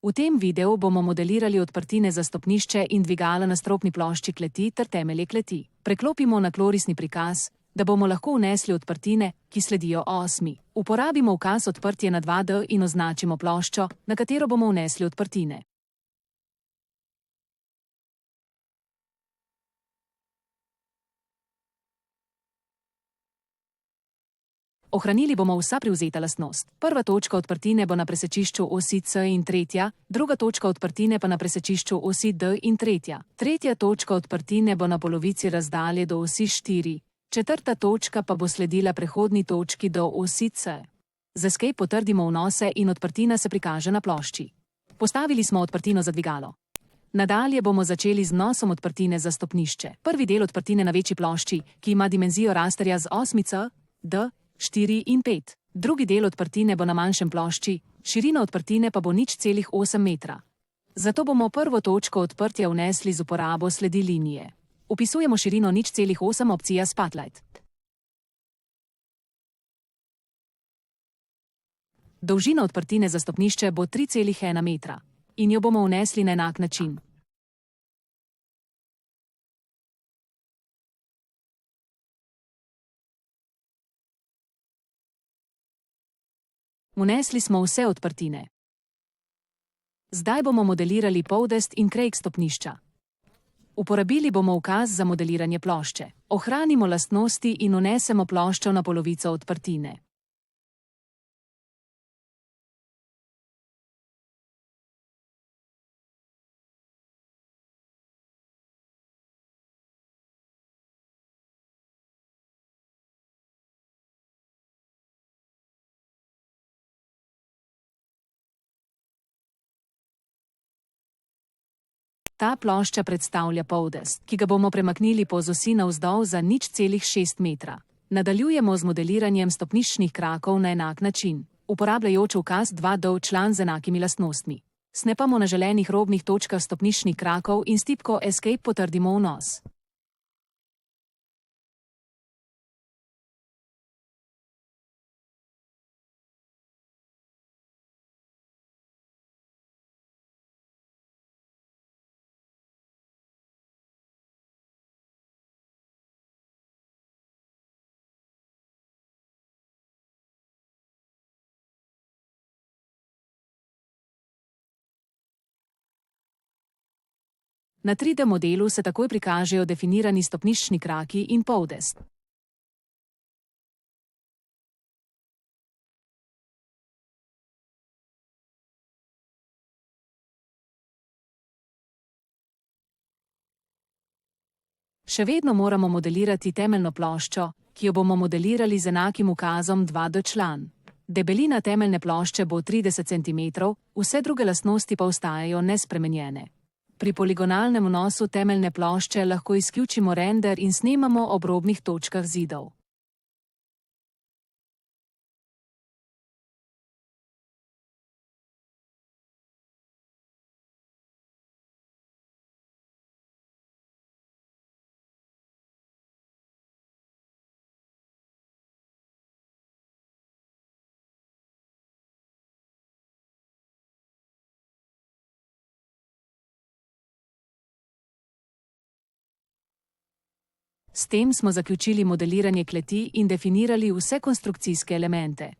V tem videu bomo modelirali odprtine za stopnišče in dvigala na stropni plošči kleti ter temelje kleti. Preklopimo na tlorisni prikaz, da bomo lahko vnesli odprtine, ki sledijo osmi. Uporabimo ukaz odprtje na 2D in označimo ploščo, na katero bomo vnesli odprtine. Ohranili bomo vsa privzeta lastnost. Prva točka odprtine bo na presečišču osi C in tretja, druga točka odprtine pa na presečišču osi D in tretja. Tretja točka odprtine bo na polovici razdalje do osi 4. Četrta točka pa bo sledila prehodni točki do osi C. Z Escape potrdimo vnose in odprtina se prikaže na plošči. Postavili smo odprtino za dvigalo. Nadalje bomo začeli z vnosom odprtine za stopnišče. Prvi del odprtine na večji plošči, ki ima dimenzijo rasterja z 8, D, 4 in 5. Drugi del odprtine bo na manjšem plošči, širina odprtine pa bo 0,8 metra. Zato bomo prvo točko odprtja vnesli z uporabo sledi linije. Vpisujemo širino 0,8 opcija Spotlight. Dolžina odprtine za stopnišče bo 3,1 metra in jo bomo vnesli na enak način. Vnesli smo vse odprtine. Zdaj bomo modelirali poldest in krejk stopnišča. Uporabili bomo ukaz za modeliranje plošče. Ohranimo lastnosti in vnesemo ploščo na polovico odprtine. Ta plošča predstavlja poldest, ki ga bomo premaknili po osi navzdol za 0,6 metra. Nadaljujemo z modeliranjem stopniščnih krakov na enak način, uporabljajoč ukaz 2D član z enakimi lastnostmi. Snepamo na želenih robnih točkah stopniščnih krakov in s tipko Escape potrdimo vnos. Na 3D modelu se takoj prikažejo definirani stopniščni kraki in poldest. Še vedno moramo modelirati temeljno ploščo, ki jo bomo modelirali z enakim ukazom 2D član. Debelina temeljne plošče bo 30 cm, vse druge lastnosti pa ostajajo nespremenjene. Pri poligonalnem vnosu temeljne plošče lahko izključimo render in snemamo ob robnih točkah zidov. S tem smo zaključili modeliranje kleti in definirali vse konstrukcijske elemente.